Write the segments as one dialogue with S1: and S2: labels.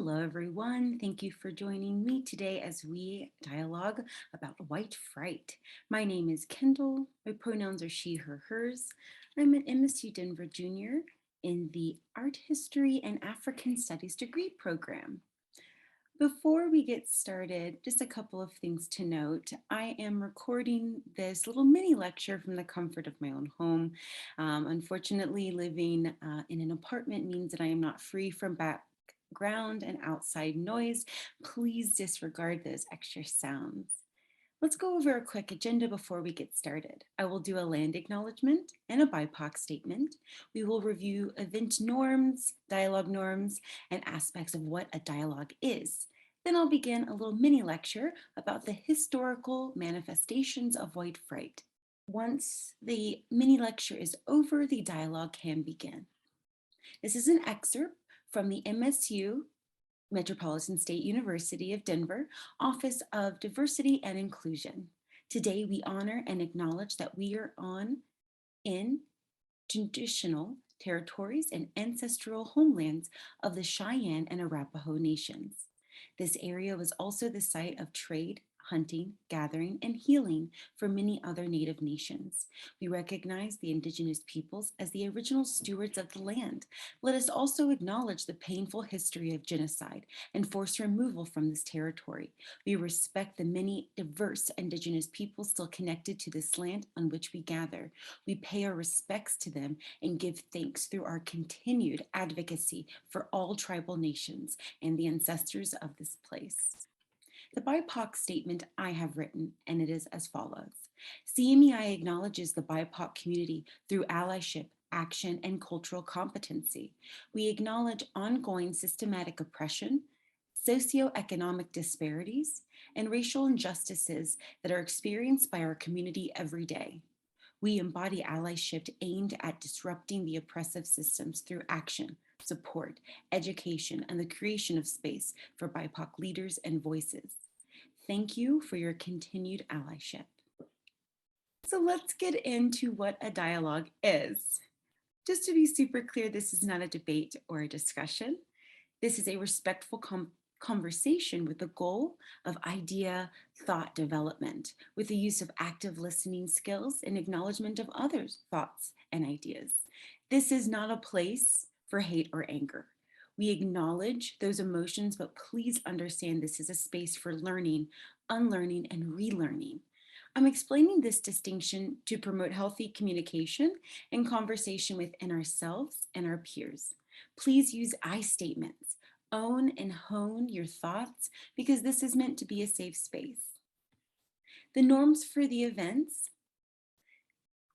S1: Hello, everyone. Thank you for joining me today as we dialogue about white fright. My name is Kendall. My pronouns are she, her, hers. I'm an MSU Denver junior in the Art History and African Studies degree program. Before we get started, just a couple of things to note. I am recording this little mini lecture from the comfort of my own home. Unfortunately, living in an apartment means that I am not free from background and outside noise. Please disregard those extra sounds. Let's go over a quick agenda before we get started. I will do a land acknowledgement and a BIPOC statement. We will review event norms, dialogue norms, and aspects of what a dialogue is. Then I'll begin a little mini lecture about the historical manifestations of white fright. Once the mini lecture is over, the dialogue can begin. This is an excerpt from the MSU Metropolitan State University of Denver Office of Diversity and Inclusion. Today we honor and acknowledge that we are in traditional territories and ancestral homelands of the Cheyenne and Arapaho nations. This area was also the site of trade, hunting, gathering, and healing for many other Native nations. We recognize the Indigenous peoples as the original stewards of the land. Let us also acknowledge the painful history of genocide and forced removal from this territory. We respect the many diverse Indigenous peoples still connected to this land on which we gather. We pay our respects to them and give thanks through our continued advocacy for all tribal nations and the ancestors of this place. The BIPOC statement I have written, and it is as follows. CMEI acknowledges the BIPOC community through allyship, action, and cultural competency. We acknowledge ongoing systematic oppression, socioeconomic disparities, and racial injustices that are experienced by our community every day. We embody allyship aimed at disrupting the oppressive systems through action, support, education, and the creation of space for BIPOC leaders and voices. Thank you for your continued allyship. So let's get into what a dialogue is. Just to be super clear, this is not a debate or a discussion. This is a respectful conversation with the goal of idea thought development, with the use of active listening skills and acknowledgement of others' thoughts and ideas. This is not a place for hate or anger. We acknowledge those emotions, but please understand this is a space for learning, unlearning, and relearning. I'm explaining this distinction to promote healthy communication and conversation within ourselves and our peers. Please use I statements. Own and hone your thoughts because this is meant to be a safe space. The norms for the events.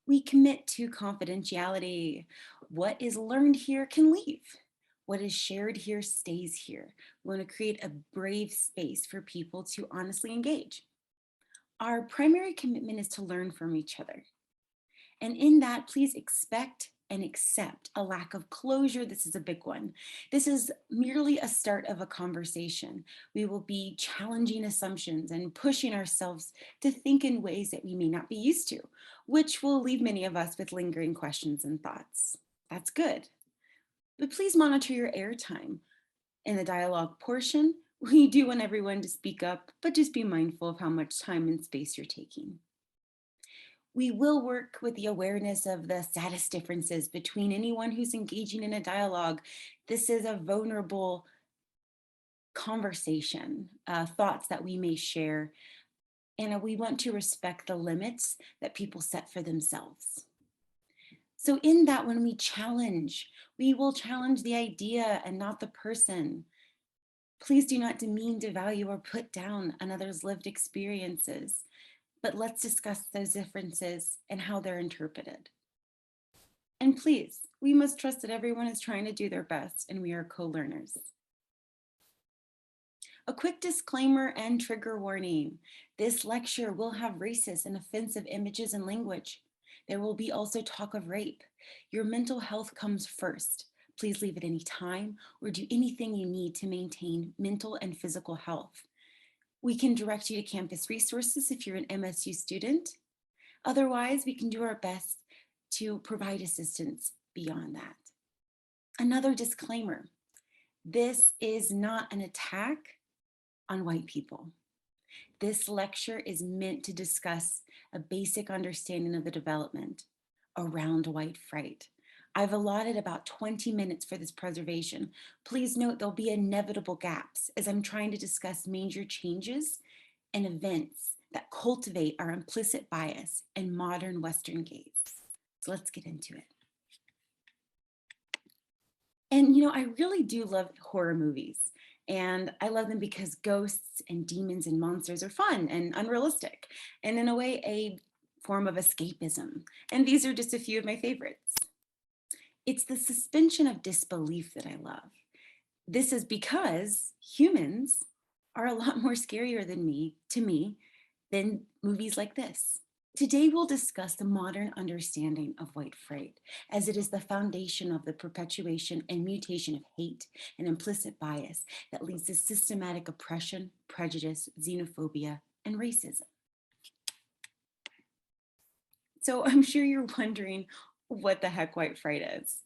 S1: We commit to confidentiality. What is learned here can leave. What is shared here stays here. We want to create a brave space for people to honestly engage. Our primary commitment is to learn from each other. And in that, please expect and accept a lack of closure. This is a big one. This is merely a start of a conversation. We will be challenging assumptions and pushing ourselves to think in ways that we may not be used to, which will leave many of us with lingering questions and thoughts. That's good. But please monitor your airtime. In the dialogue portion, we do want everyone to speak up, but just be mindful of how much time and space you're taking. We will work with the awareness of the status differences between anyone who's engaging in a dialogue. This is a vulnerable conversation, thoughts that we may share, and we want to respect the limits that people set for themselves. So in that, when we challenge, we will challenge the idea and not the person. Please do not demean, devalue, or put down another's lived experiences, but let's discuss those differences and how they're interpreted. And please, we must trust that everyone is trying to do their best and we are co-learners. A quick disclaimer and trigger warning. This lecture will have racist and offensive images and language. There will be also talk of rape. Your mental health comes first. Please leave at any time or do anything you need to maintain mental and physical health. We can direct you to campus resources if you're an MSU student. Otherwise, we can do our best to provide assistance beyond that. Another disclaimer, This is not an attack on white people. This lecture is meant to discuss a basic understanding of the development around white fright. I've allotted about 20 minutes for this preservation. Please note there'll be inevitable gaps as I'm trying to discuss major changes and events that cultivate our implicit bias and modern Western gaze. So let's get into it. And I really do love horror movies. And I love them because ghosts and demons and monsters are fun and unrealistic, and in a way, a form of escapism. And these are just a few of my favorites. It's the suspension of disbelief that I love. This is because humans are a lot more scarier to me, than movies like this. Today, we'll discuss the modern understanding of white fright, as it is the foundation of the perpetuation and mutation of hate and implicit bias that leads to systematic oppression, prejudice, xenophobia, and racism. So I'm sure you're wondering what the heck white fright is.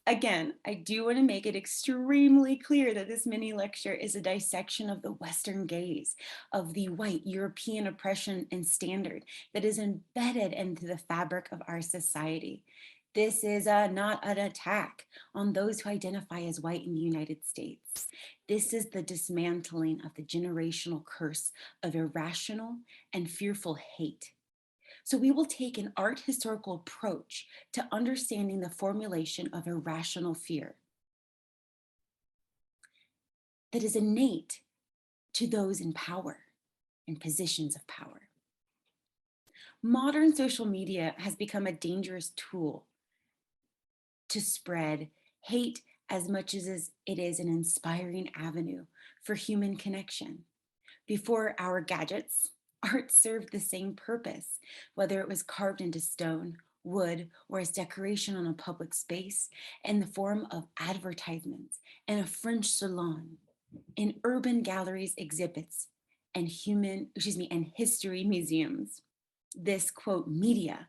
S1: Again, I do want to make it extremely clear that this mini lecture is a dissection of the Western gaze, of the white European oppression and standard that is embedded into the fabric of our society. This is not an attack on those who identify as white in the United States. This is the dismantling of the generational curse of irrational and fearful hate. So we will take an art historical approach to understanding the formulation of irrational fear that is innate to those in power and positions of power. Modern social media has become a dangerous tool to spread hate as much as it is an inspiring avenue for human connection. Before our gadgets, art served the same purpose, whether it was carved into stone, wood, or as decoration on a public space, in the form of advertisements, in a French salon, in urban galleries, exhibits, and and history museums. This quote media,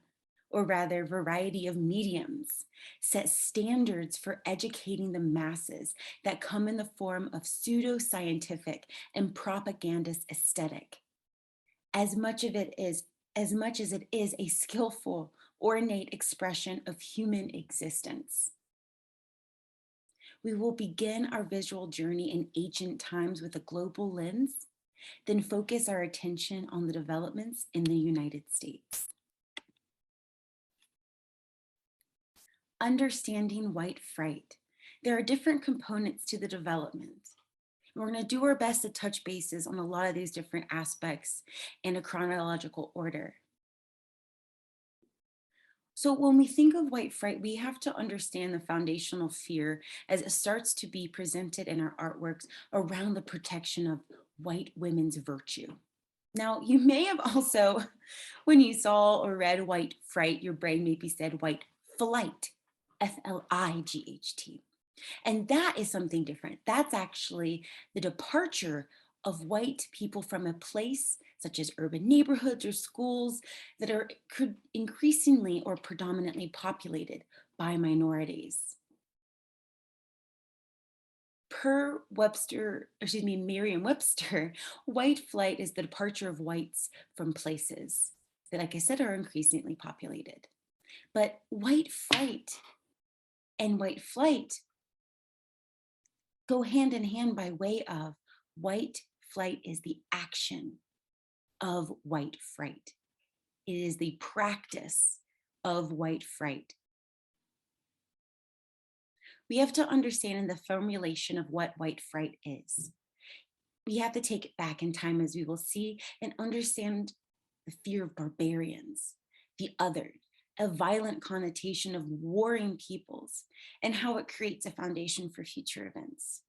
S1: or rather variety of mediums, set standards for educating the masses that come in the form of pseudoscientific and propagandist aesthetic. As much as it is a skillful, ornate expression of human existence. We will begin our visual journey in ancient times with a global lens, then focus our attention on the developments in the United States. Understanding white fright. There are different components to the development. We're going to do our best to touch bases on a lot of these different aspects in a chronological order. So when we think of white fright, we have to understand the foundational fear as it starts to be presented in our artworks around the protection of white women's virtue. Now, you may have also, when you saw or read white fright, your brain maybe said white flight, Flight. And that is something different. That's actually the departure of white people from a place such as urban neighborhoods or schools that are increasingly or predominantly populated by minorities. Per Merriam-Webster, white flight is the departure of whites from places that, like I said, are increasingly populated. But white fright and white flight go hand in hand by way of white flight is the action of white fright. It is the practice of white fright. We have to understand in the formulation of what white fright is. We have to take it back in time, as we will see, and understand the fear of barbarians, the other, a violent connotation of warring peoples, and how it creates a foundation for future events.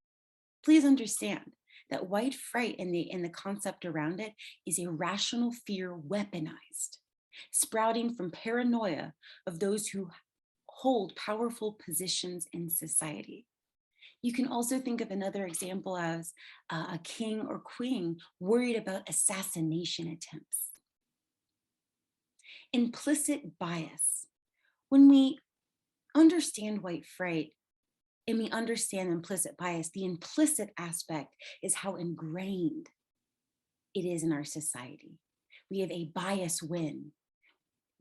S1: Please understand that white fright and the concept around it is irrational fear weaponized, sprouting from paranoia of those who hold powerful positions in society. You can also think of another example as a king or queen worried about assassination attempts. Implicit bias. When we understand white fright, and we understand implicit bias, the implicit aspect is how ingrained it is in our society. We have a bias win.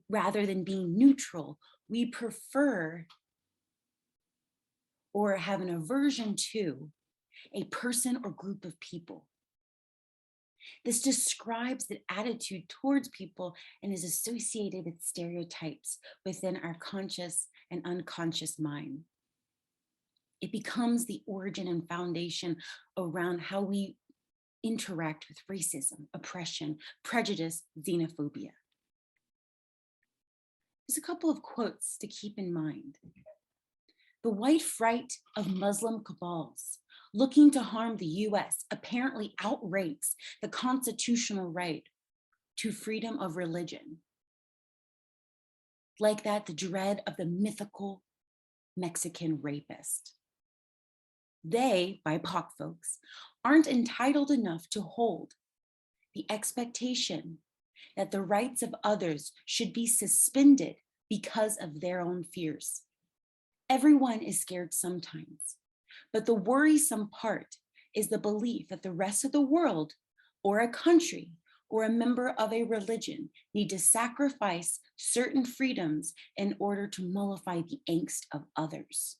S1: Rather than being neutral, we prefer or have an aversion to a person or group of people. This describes the attitude towards people and is associated with stereotypes within our conscious and unconscious mind. It becomes the origin and foundation around how we interact with racism, oppression, prejudice, xenophobia. There's a couple of quotes to keep in mind. The white fright of Muslim cabals looking to harm the US apparently outranks the constitutional right to freedom of religion. Like that, the dread of the mythical Mexican rapist. They, BIPOC folks, aren't entitled enough to hold the expectation that the rights of others should be suspended because of their own fears. Everyone is scared sometimes, but the worrisome part is the belief that the rest of the world or a country or a member of a religion need to sacrifice certain freedoms in order to mollify the angst of others.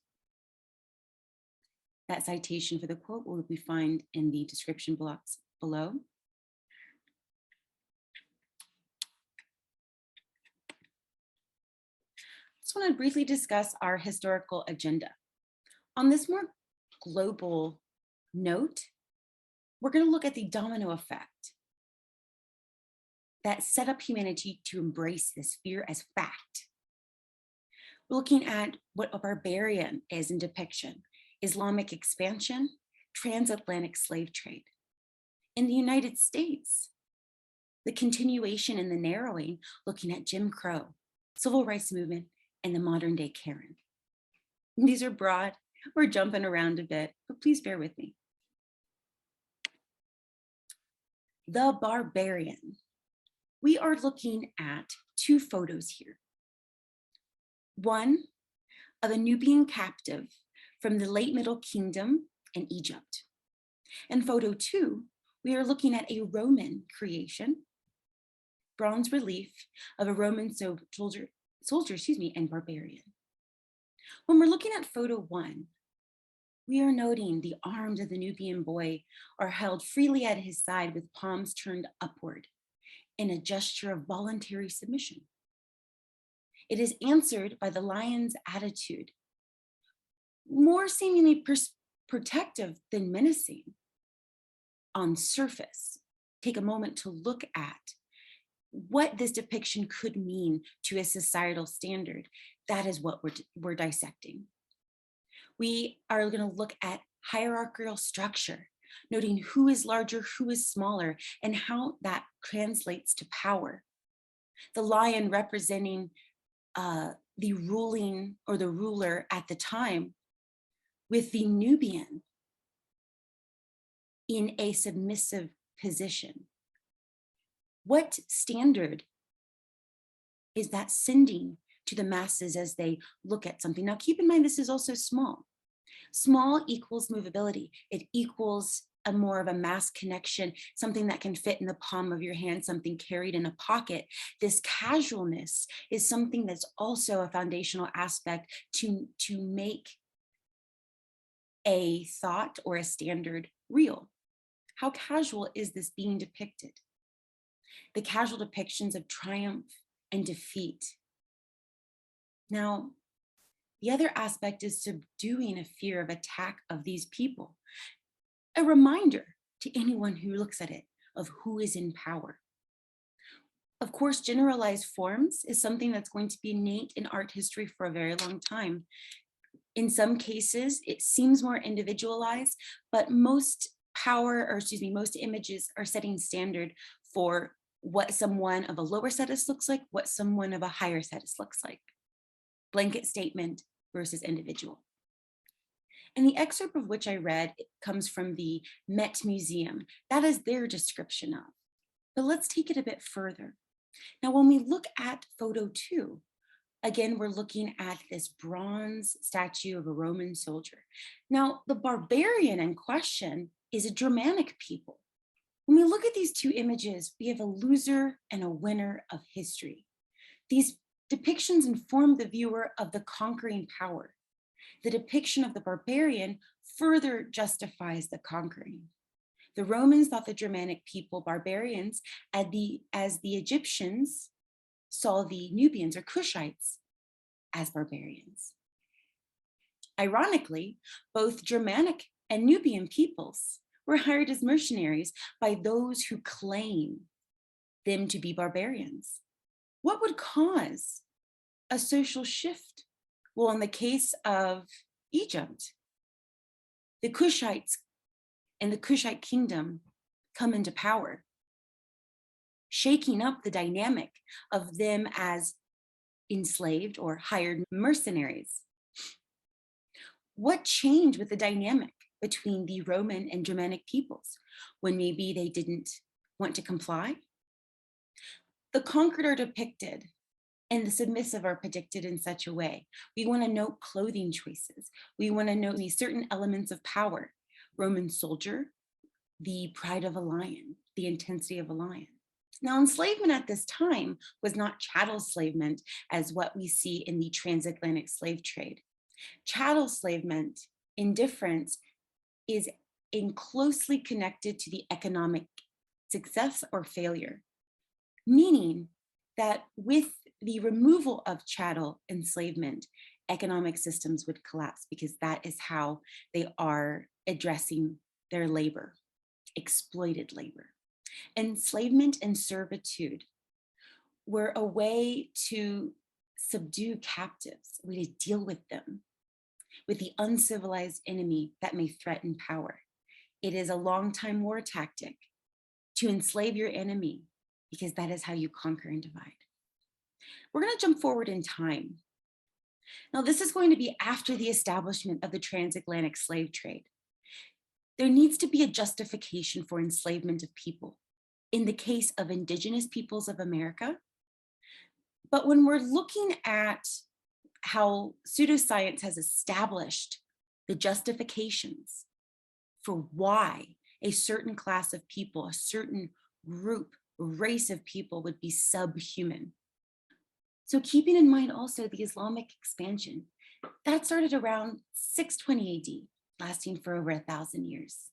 S1: That citation for the quote will be found in the description blocks below. Just want to briefly discuss our historical agenda. On this more global note, we're going to look at the domino effect that set up humanity to embrace this fear as fact. We're looking at what a barbarian is in depiction, Islamic expansion, transatlantic slave trade. In the United States, the continuation and the narrowing, looking at Jim Crow, civil rights movement, and the modern day Karen. These are broad, we're jumping around a bit, but please bear with me. The barbarian. We are looking at two photos here. One of a Nubian captive from the late Middle Kingdom in Egypt. And photo two, we are looking at a Roman creation, bronze relief of a Roman soldier, and barbarian. When we're looking at photo one, we are noting the arms of the Nubian boy are held freely at his side with palms turned upward in a gesture of voluntary submission. It is answered by the lion's attitude, more seemingly protective than menacing on surface. Take a moment to look at what this depiction could mean to a societal standard. That is what we're dissecting. We are going to look at hierarchical structure, noting who is larger, who is smaller, and how that translates to power. The lion representing the ruling or the ruler at the time, with the Nubian in a submissive position. What standard is that sending to the masses as they look at something? Now, keep in mind, this is also small. Small equals movability. It equals a more of a mass connection, something that can fit in the palm of your hand, something carried in a pocket. This casualness is something that's also a foundational aspect to make a thought or a standard real. How casual is this being depicted? The casual depictions of triumph and defeat. Now, the other aspect is subduing a fear of attack of these people. A reminder to anyone who looks at it of who is in power. Of course, generalized forms is something that's going to be innate in art history for a very long time. In some cases, it seems more individualized, but most images are setting standard for what someone of a lower status looks like, what someone of a higher status looks like. Blanket statement versus individual. And the excerpt of which I read comes from the Met Museum. That is their description of. But let's take it a bit further. Now, when we look at photo two, Again, we're looking at this bronze statue of a Roman soldier. Now, the barbarian in question is a Germanic people. When we look at these two images, we have a loser and a winner of history. These depictions inform the viewer of the conquering power. The depiction of the barbarian further justifies the conquering. The Romans thought the Germanic people barbarians as the Egyptians saw the Nubians or Cushites as barbarians. Ironically, both Germanic and Nubian peoples were hired as mercenaries by those who claim them to be barbarians. What would cause a social shift? Well, in the case of Egypt, the Cushites and the Cushite kingdom come into power, shaking up the dynamic of them as enslaved or hired mercenaries. What changed with the dynamic between the Roman and Germanic peoples when maybe they didn't want to comply? The conquered are depicted and the submissive are predicted in such a way. We want to note clothing choices. We want to note these certain elements of power. Roman soldier, the pride of a lion, the intensity of a lion. Now, enslavement at this time was not chattel enslavement as what we see in the transatlantic slave trade. Chattel enslavement, indifference, is closely connected to the economic success or failure, meaning that with the removal of chattel enslavement, economic systems would collapse because that is how they are addressing their labor, exploited labor. Enslavement and servitude were a way to subdue captives, a way to deal with them, with the uncivilized enemy that may threaten power. It is a long-time war tactic to enslave your enemy because that is how you conquer and divide. We're going to jump forward in time. Now, this is going to be after the establishment of the transatlantic slave trade. There needs to be a justification for enslavement of people in the case of indigenous peoples of America. But when we're looking at how pseudoscience has established the justifications for why a certain class of people, a certain group, race of people would be subhuman. So keeping in mind also the Islamic expansion, that started around 620 AD, lasting for over 1,000 years.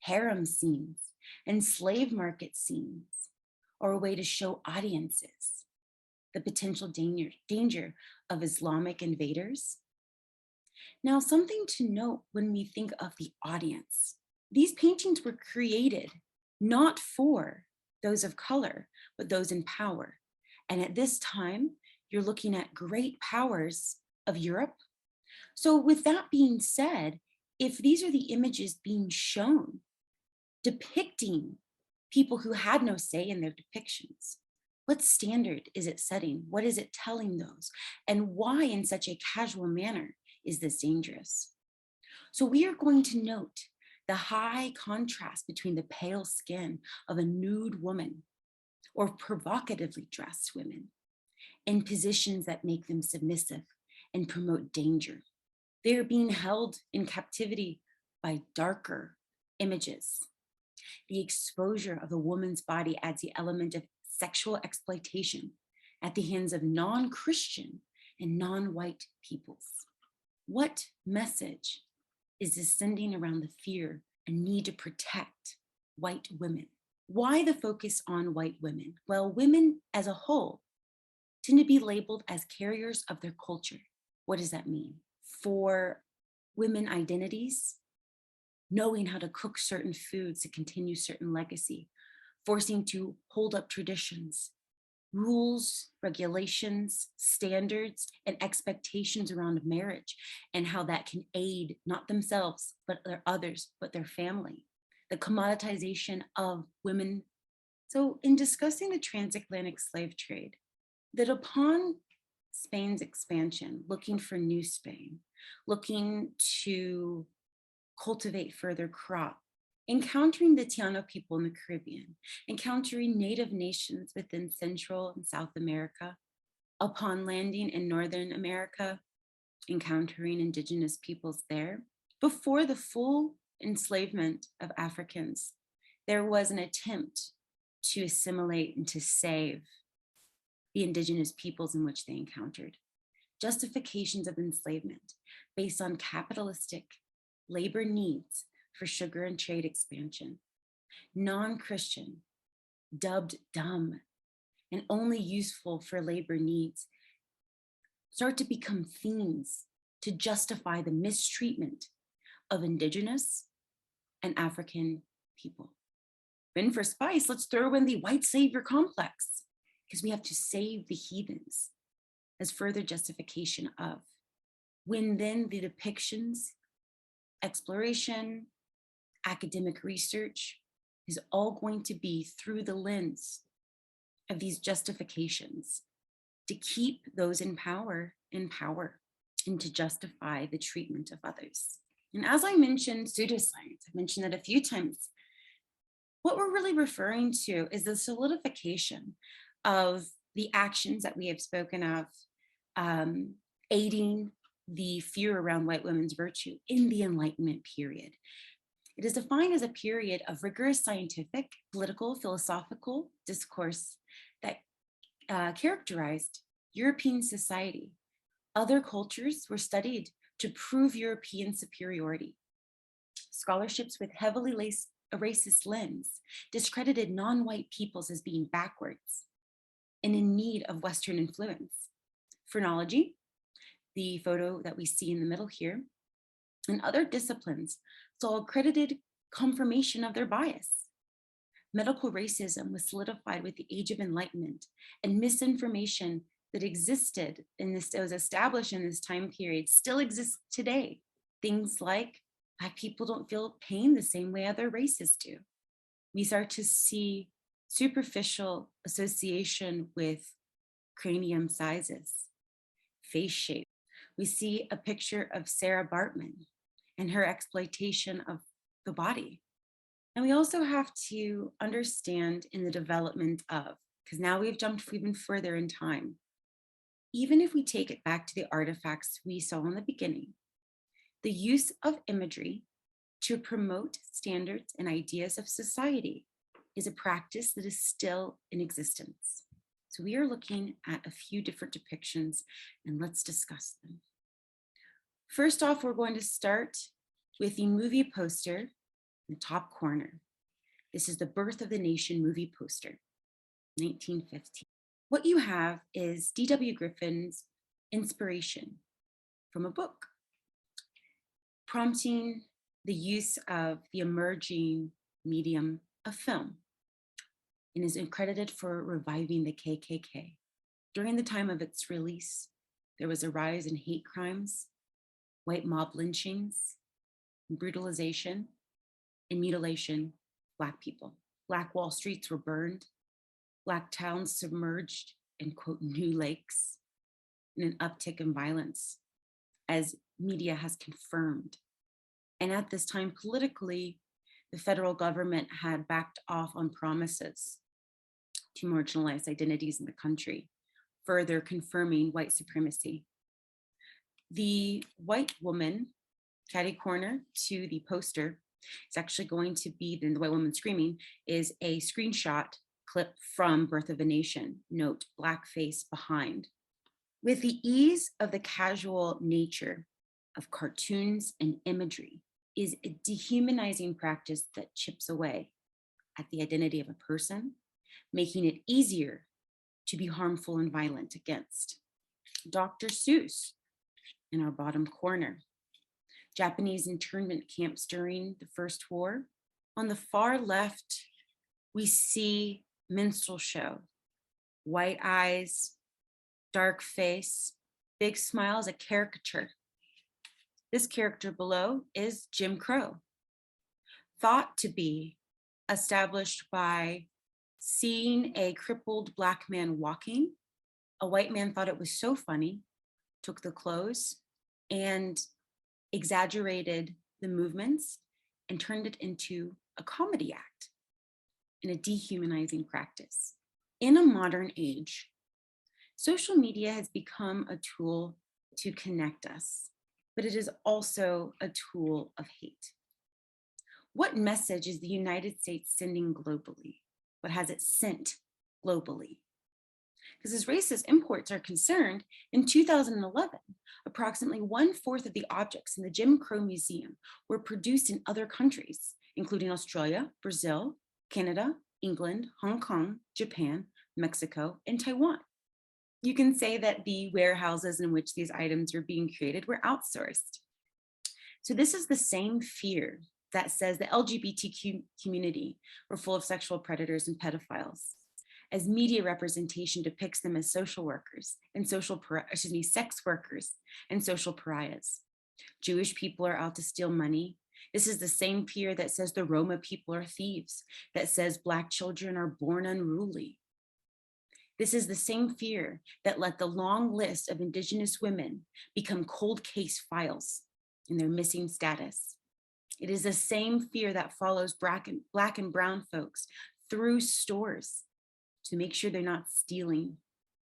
S1: Harem scenes and slave market scenes are a way to show audiences the potential danger of Islamic invaders. Now, something to note when we think of the audience, these paintings were created not for those of color, but those in power. And at this time, you're looking at great powers of Europe. So with that being said, if these are the images being shown, depicting people who had no say in their depictions, what standard is it setting? What is it telling those? And why in such a casual manner is this dangerous? So we are going to note the high contrast between the pale skin of a nude woman or provocatively dressed women in positions that make them submissive and promote danger. They are being held in captivity by darker images. The exposure of the woman's body adds the element of sexual exploitation at the hands of non-Christian and non-white peoples. What message is this sending around the fear and need to protect white women? Why the focus on white women? Well, women as a whole tend to be labeled as carriers of their culture. What does that mean? For women identities, knowing how to cook certain foods to continue certain legacy, forcing to hold up traditions, rules, regulations, standards, and expectations around marriage and how that can aid not themselves, but their others, but their family. The commoditization of women. So in discussing the transatlantic slave trade, that upon Spain's expansion, looking for New Spain, looking to cultivate further crop, encountering the Tiano people in the Caribbean, encountering native nations within Central and South America, Upon landing in Northern America, encountering indigenous peoples there, before the full enslavement of Africans, there was an attempt to assimilate and to save the indigenous peoples in which they encountered. Justifications of enslavement based on capitalistic labor needs for sugar and trade expansion, non-Christian, dubbed dumb, and only useful for labor needs, start to become themes to justify the mistreatment of indigenous and African people. And for spice, let's throw in the white savior complex, because we have to save the heathens as further justification of. When then the depictions, exploration, academic research is all going to be through the lens of these justifications to keep those in power, and to justify the treatment of others. And as I mentioned pseudoscience, I've mentioned that a few times, what we're really referring to is the solidification of the actions that we have spoken of, aiding the fear around white women's virtue in the Enlightenment period. It is defined as a period of rigorous scientific, political, philosophical discourse that characterized European society. Other cultures were studied to prove European superiority. Scholarships with heavily a racist lens discredited non-white peoples as being backwards and in need of Western influence. Phrenology, the photo that we see in the middle here, and other disciplines saw accredited confirmation of their bias. Medical racism was solidified with the Age of Enlightenment, and misinformation that existed that was established in this time period still exists today. Things like Black people don't feel pain the same way other races do. We start to see superficial association with cranium sizes, face shape. We see a picture of Sarah Bartman and her exploitation of the body. And we also have to understand in the development of, because now we've jumped even further in time, even if we take it back to the artifacts we saw in the beginning, the use of imagery to promote standards and ideas of society is a practice that is still in existence. So we are looking at a few different depictions, and let's discuss them. First off, we're going to start with the movie poster in the top corner. This is the Birth of the Nation movie poster, 1915. What you have is D.W. Griffin's inspiration from a book, prompting the use of the emerging medium of film, and is credited for reviving the KKK. During the time of its release, there was a rise in hate crimes, white mob lynchings, brutalization, and mutilation of Black people. Black Wall streets were burned, Black towns submerged in, quote, new lakes, and an uptick in violence, as media has confirmed. And at this time, politically, the federal government had backed off on promises to marginalized identities in the country, further confirming white supremacy. The white woman, catty corner to the poster, is actually going to be, the white woman screaming, is a screenshot clip from Birth of a Nation. Note, blackface behind. With the ease of the casual nature of cartoons and imagery is a dehumanizing practice that chips away at the identity of a person, making it easier to be harmful and violent against. Dr. Seuss in our bottom corner. Japanese internment camps during the First War. On the far left, we see minstrel show, white eyes, dark face, big smiles, a caricature. This character below is Jim Crow, thought to be established by seeing a crippled Black man walking. A white man thought it was so funny, took the clothes and exaggerated the movements and turned it into a comedy act in a dehumanizing practice. In a modern age, Social media has become a tool to connect us, but it is also a tool of hate. What message is the United States sending globally? What has it sent globally? Because as racist imports are concerned, in 2011, approximately 1/4 of the objects in the Jim Crow Museum were produced in other countries, including Australia, Brazil, Canada, England, Hong Kong, Japan, Mexico, and Taiwan. You can say that the warehouses in which these items were being created were outsourced. So this is the same fear that says the LGBTQ community were full of sexual predators and pedophiles, as media representation depicts them as social workers and sex workers and social pariahs. Jewish people are out to steal money. This is the same fear that says the Roma people are thieves, that says Black children are born unruly. This is the same fear that let the long list of Indigenous women become cold case files in their missing status. It is the same fear that follows Black and brown folks through stores to make sure they're not stealing.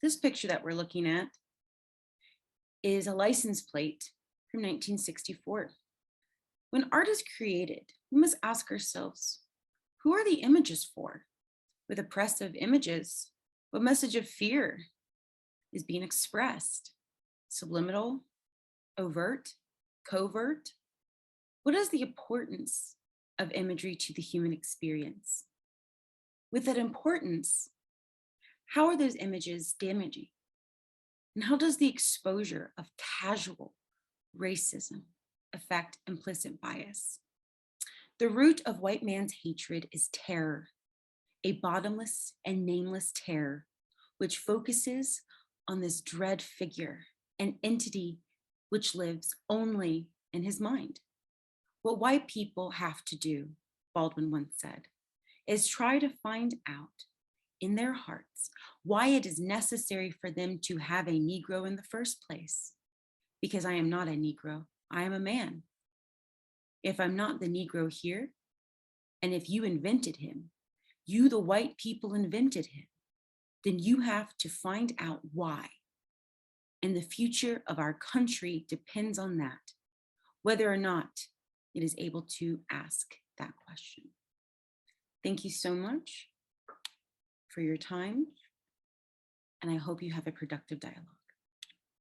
S1: This picture that we're looking at is a license plate from 1964. When art is created, we must ask ourselves, who are the images for? With oppressive images, what message of fear is being expressed? Subliminal, overt, covert? What is the importance of imagery to the human experience? With that importance, how are those images damaging? And how does the exposure of casual racism affect implicit bias? The root of white man's hatred is terror, a bottomless and nameless terror, which focuses on this dread figure, an entity which lives only in his mind. What white people have to do, Baldwin once said, is try to find out in their hearts why it is necessary for them to have a Negro in the first place. Because I am not a Negro, I am a man. If I'm not the Negro here, and if you invented him, you, the white people, invented him, then you have to find out why. And the future of our country depends on that, whether or not it is able to ask that question. Thank you so much for your time, and I hope you have a productive dialogue.